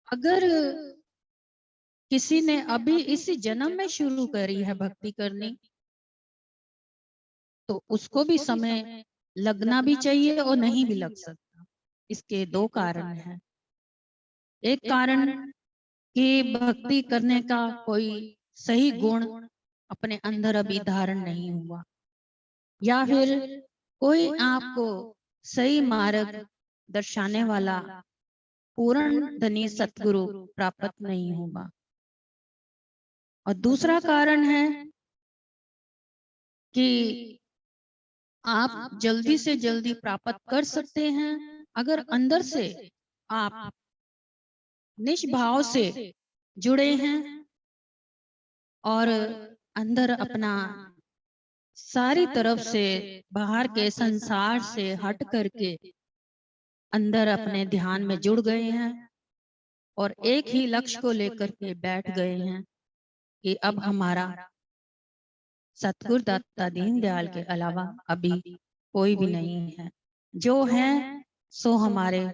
अगर किसी ने अभी इसी जन्म में शुरू करी है भक्ति करनी, तो उसको भी समय लगना भी चाहिए और नहीं भी लग सकता। इसके दो कारण हैं। एक कारण कि भक्ति करने का कोई सही गुण अपने अंदर अभी धारण नहीं हुआ, या फिर कोई आपको सही मार्ग दर्शाने वाला पूर्ण धनी सतगुरु प्राप्त नहीं होगा। और दूसरा कारण है कि आप जल्दी से जल्दी प्राप्त कर सकते हैं अगर अंदर से आप निष्भाव से जुड़े हैं और अंदर अपना सारी तरफ से बाहर के संसार से हट करके अंदर अपने ध्यान में जुड़ गए हैं और एक ही लक्ष्य को लेकर के बैठ गए हैं कि अब हमारा सतगुरु दत्ता दीनदयाल के अलावा अभी कोई भी नहीं है, जो है सो हमारे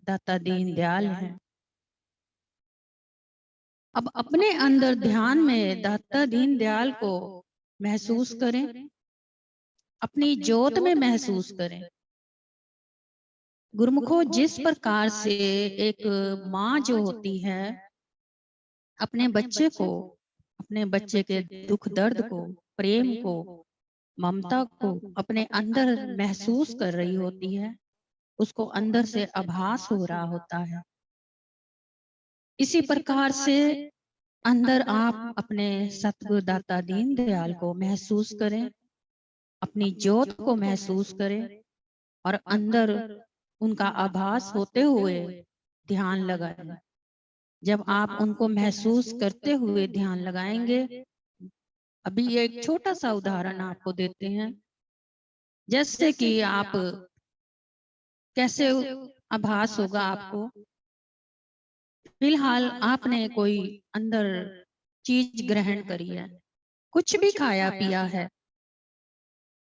दाता दीनदयाल हैं। अब अपने अंदर ध्यान में दाता दीनदयाल को महसूस करें, अपनी ज्योत में महसूस करें। गुरुमुखो, जिस प्रकार से एक माँ जो होती है अपने बच्चे को, अपने बच्चे के दुख दर्द को, प्रेम को, ममता को अपने अंदर महसूस कर रही होती है, उसको अंदर से आभास हो रहा होता है। इसी प्रकार से अंदर आप अपने सतगुरु दाता दीनदयाल को महसूस करें, अपनी ज्योत को महसूस करें और अंदर उनका आभास होते हुए ध्यान लगाएं। जब आप उनको महसूस करते हुए ध्यान लगाएंगे, अभी एक छोटा सा उदाहरण आपको देते हैं। जैसे कि आप कैसे आभास होगा आपको, फिलहाल आपने कोई अंदर चीज ग्रहण करी है, कुछ भी खाया पिया है,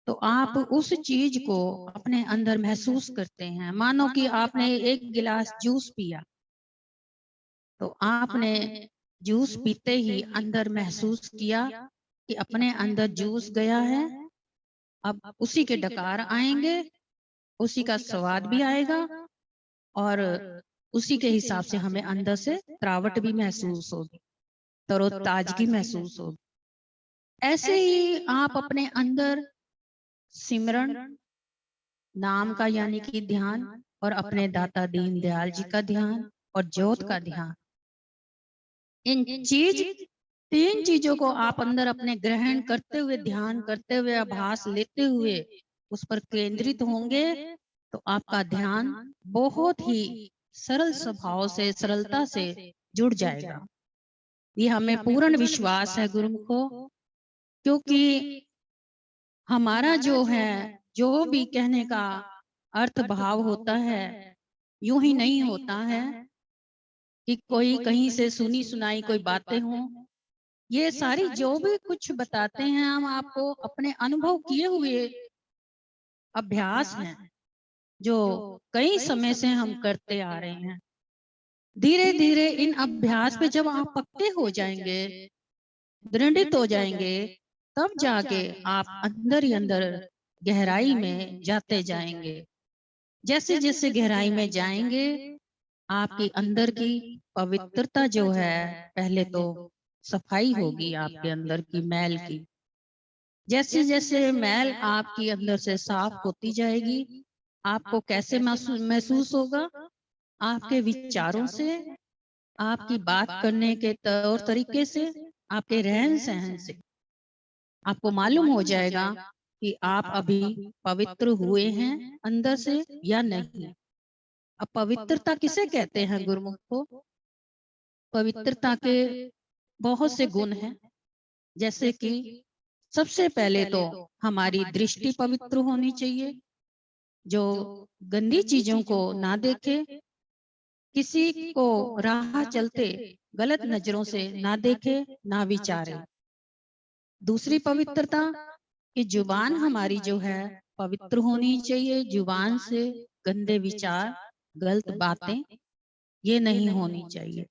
तो आप उस चीज को अपने अंदर महसूस करते हैं। मानो कि आपने एक गिलास जूस पिया, तो आपने जूस पीते ही अंदर महसूस किया कि अपने अंदर जूस गया है। अब उसी के डकार आएंगे, उसी का स्वाद भी आएगा और उसी के हिसाब से हमें अंदर से तरावट भी महसूस होगी, तरोताजगी महसूस होगी। ऐसे ही आप अपने अंदर सिमरन नाम का यानी कि ध्यान और अपने दाता दीनदयाल जी का ध्यान और ज्योत का ध्यान, इन तीन चीजों को आप अंदर अपने ग्रहण करते हुए, ध्यान करते हुए, आभास लेते हुए उस पर केंद्रित होंगे, तो आपका ध्यान बहुत ही सरल स्वभाव से, सरलता से जुड़ जाएगा। ये हमें पूर्ण विश्वास है गुरुमुखो, क्योंकि हमारा जो है, जो भी कहने का अर्थ भाव होता है, यूं ही नहीं होता है कि कोई कहीं से सुनी सुनाई कोई बातें हों। ये सारी जो भी कुछ बताते हैं हम आपको अपने अनुभव किए हुए अभ्यास हैं, जो कई समय से हम करते आ रहे हैं। धीरे धीरे इन अभ्यास पे जब आप पक्के हो जाएंगे, दृढ़ित हो जाएंगे, तब जाके आप अंदर ही अंदर गहराई में जाते जाएंगे। जैसे जैसे गहराई में जाएंगे, आपकी अंदर की पवित्रता जो है, पहले तो सफाई होगी आपके अंदर की मैल की। जैसे जैसे मैल आपकी अंदर से साफ होती जाएगी, आपको कैसे महसूस होगा? आपके विचारों से, आपकी बात करने के तौर तरीके से, आपके रहन सहन से आपको मालूम हो जाएगा कि आप अभी पवित्र हुए हैं अंदर से या नहीं। अब पवित्रता किसे कहते हैं गुरुमुख को? पवित्रता के बहुत से गुण हैं। जैसे कि सबसे पहले तो हमारी दृष्टि पवित्र होनी चाहिए, जो गंदी चीजों को ना देखे, किसी को राह चलते गलत नजरों से ना देखे, ना विचारे। दूसरी पवित्रता कि जुबान हमारी जो है पवित्र होनी चाहिए, जुबान से गंदे विचार, गलत बातें ये नहीं होनी चाहिए।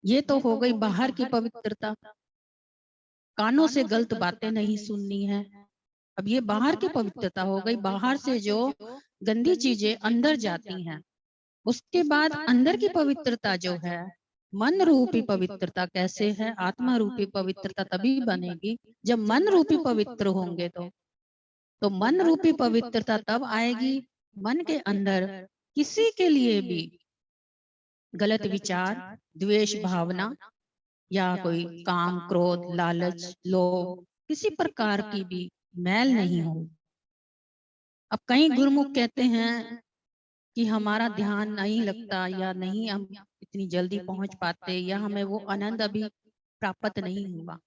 ये तो हो गई बाहर की पवित्रता, कानों से गलत बातें नहीं सुननी है। अब ये बाहर की पवित्रता हो गई, बाहर से जो गंदी चीजें अंदर जाती हैं। उसके बाद अंदर की पवित्रता जो है, मन रूपी पवित्रता कैसे है? आत्मा रूपी पवित्रता तभी बनेगी जब मन रूपी पवित्र होंगे। तो मन रूपी पवित्रता तब आएगी, मन के अंदर किसी के लिए भी गलत विचार, द्वेष भावना या कोई काम, क्रोध, लालच, लोभ, किसी प्रकार की भी मैल नहीं हो। अब कई गुरुमुख कहते हैं कि हमारा ध्यान नहीं लगता, या नहीं हम इतनी जल्दी पहुंच पाते, या हमें वो आनंद अभी प्राप्त नहीं हुआ।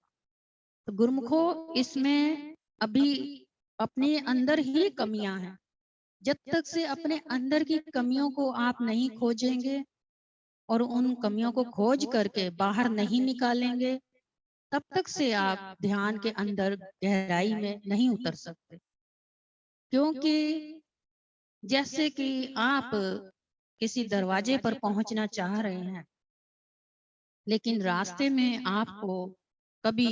तो गुरुमुखो, इसमें अभी अपने अंदर ही कमियां हैं। जब तक से अपने अंदर की कमियों को आप नहीं खोजेंगे और उन कमियों को खोज करके बाहर नहीं निकालेंगे, तब तक से आप ध्यान के अंदर गहराई में नहीं उतर सकते। क्योंकि जैसे कि आप किसी दरवाजे पर पहुंचना चाह रहे हैं, लेकिन रास्ते में आपको कभी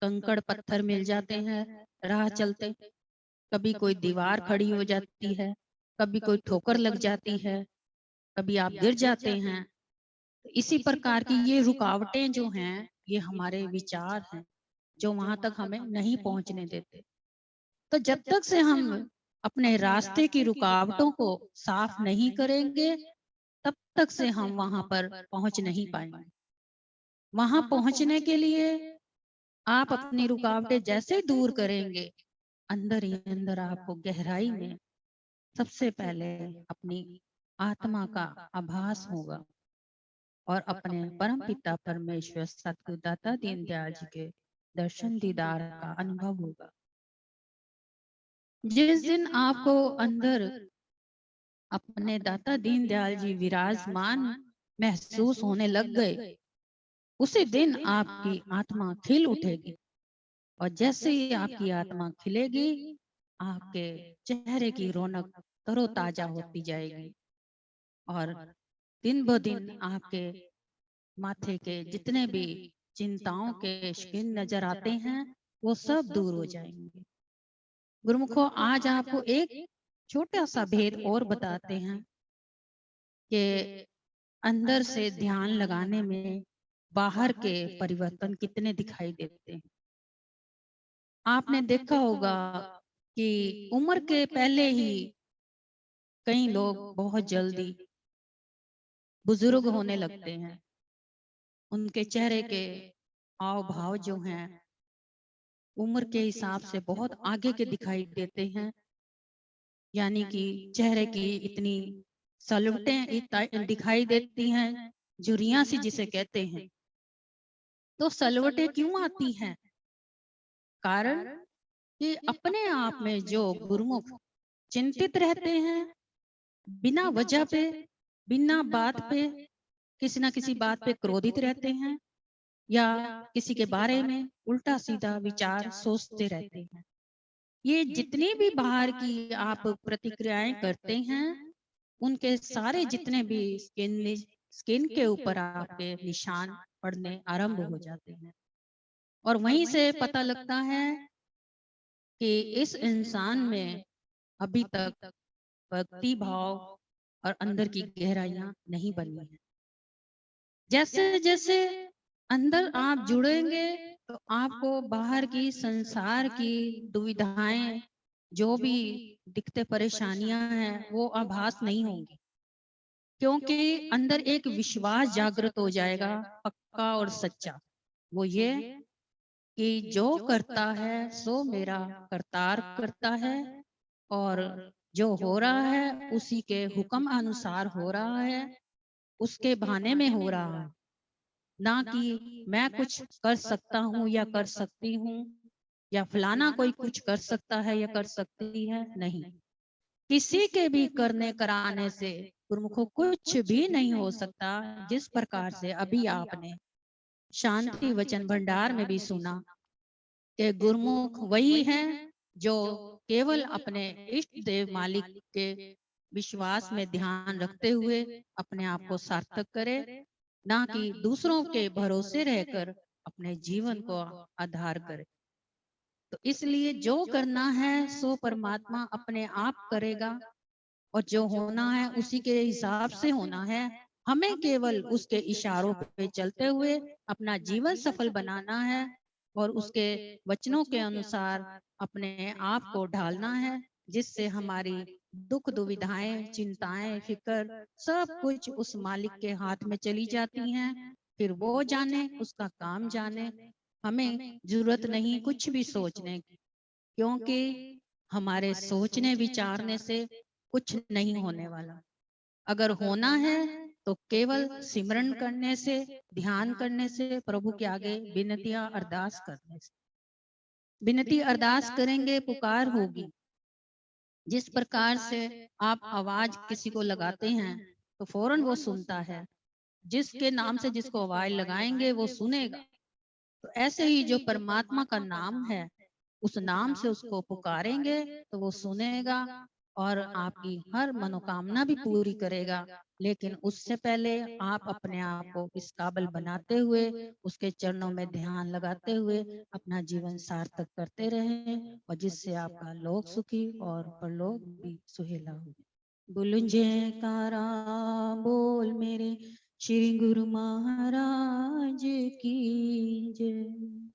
कंकड़ पत्थर मिल जाते हैं राह चलते, कभी कोई दीवार खड़ी हो जाती है, कभी कोई ठोकर लग जाती है, कभी आप गिर जाते हैं। तो इसी प्रकार की ये रुकावटें जो हैं, ये हमारे विचार हैं जो वहां तक हमें नहीं पहुंचने देते। तो जब तक से हम अपने रास्ते की रुकावटों को साफ नहीं करेंगे, तब तक से हम वहां पर पहुंच नहीं पाएंगे। वहां पहुंचने के लिए आप अपनी रुकावटें जैसे दूर करेंगे, अंदर ही अंदर आपको गहराई में सबसे पहले अपनी आत्मा का आभास होगा और अपने परम पिता परमेश्वर सतगुरु दाता दीनदयाल जी के दर्शन दीदार का अनुभव होगा। जिस दिन आपको अंदर अपने दाता दीनदयाल जी विराजमान महसूस होने लग गए, उसी दिन आपकी आत्मा खिल उठेगी। और जैसे ही आपकी आत्मा खिलेगी, आपके चेहरे की रौनक तरोताजा होती जाएगी और दिन ब दिन आपके माथे के जितने भी चिंताओं के शिकन नजर आते हैं, वो सब दूर हो जाएंगे। गुरुमुखो, आज आपको एक छोटा सा भेद और बताते हैं कि अंदर से ध्यान लगाने में बाहर के परिवर्तन कितने दिखाई देते हैं। आपने देखा होगा कि उम्र के पहले ही कई लोग बहुत जल्दी बुजुर्ग होने लगते हैं। उनके चेहरे के हाव भाव जो हैं, उम्र के हिसाब से बहुत आगे के दिखाई देते हैं। यानी कि चेहरे की इतनी सलवटें दिखाई देती हैं, झुर्रियां सी जिसे कहते हैं। तो सलवटें क्यों आती हैं? कारण कि अपने आप में जो गुरुमुख चिंतित रहते हैं, बिना वजह पे, बिना बात पे, किसी ना किसी बात पे क्रोधित रहते हैं, या किसी के बारे में उल्टा सीधा विचार सोचते रहते हैं। ये जितनी भी बाहर की आप प्रतिक्रियाएं करते हैं, उनके सारे जितने भी स्किन के ऊपर आपके निशान पड़ने आरंभ हो जाते हैं। और वहीं से पता लगता है कि इस इंसान में अभी तक भक्ति भाव और अंदर की गहराइयां नहीं बनी है। जैसे जैसे अंदर आप जुड़ेंगे, तो आपको बाहर की संसार की दुविधाएं, जो भी दिखते परेशानियां हैं, वो आभास नहीं होंगी। क्योंकि अंदर एक विश्वास जागृत हो जाएगा, पक्का और सच्चा। वो ये कि जो करता है सो मेरा करतार करता है, और जो हो रहा है उसी के हुक्म अनुसार हो रहा है, उसके बहाने में हो रहा है, ना कि मैं कुछ कर सकता हूँ या कर सकती हूँ, या फलाना कोई कुछ कर सकता है या कर सकती है। नहीं, किसी के भी करने कराने से गुरुमुखों कुछ भी नहीं हो सकता। जिस प्रकार से अभी आपने शांति वचन भंडार में भी सुना कि गुरुमुख वही है जो केवल अपने इष्ट देव मालिक के विश्वास में ध्यान रखते हुए अपने आप को सार्थक करे, ना कि दूसरों के भरोसे रहकर अपने जीवन को आधार करे। तो इसलिए जो करना है सो परमात्मा अपने आप करेगा, और जो होना है उसी के हिसाब से होना है। हमें केवल उसके इशारों पे चलते हुए अपना जीवन सफल बनाना है, और उसके वचनों के अनुसार अपने आप को ढालना है, जिससे हमारी दुख दुविधाएं, चिंताएं, फिक्र सब कुछ उस मालिक के हाथ में चली जाती हैं। फिर वो जाने, उसका काम जाने। हमें जरूरत नहीं कुछ भी सोचने की, क्योंकि हमारे सोचने विचारने से कुछ नहीं होने वाला। अगर होना है तो केवल सिमरन करने से, ध्यान करने से, प्रभु के आगे विनतियां अरदास करने से। विनती अरदास करेंगे, पुकार होगी। जिस प्रकार से आप आवाज किसी को लगाते हैं तो फौरन वो सुनता है। जिसके नाम से जिसको आवाज लगाएंगे वो सुनेगा। तो ऐसे ही जो परमात्मा का नाम है, उस नाम से उसको पुकारेंगे तो वो सुनेगा और आपकी हर मनोकामना भी पूरी करेगा। लेकिन उससे पहले आप अपने आप को इस काबिल बनाते हुए, उसके चरणों में ध्यान लगाते हुए अपना जीवन सार्थक करते रहें, और जिससे आपका लोक सुखी और परलोक भी सुहेला हो। बोलो जयकारा, बोल मेरे श्री गुरु महाराज की जय।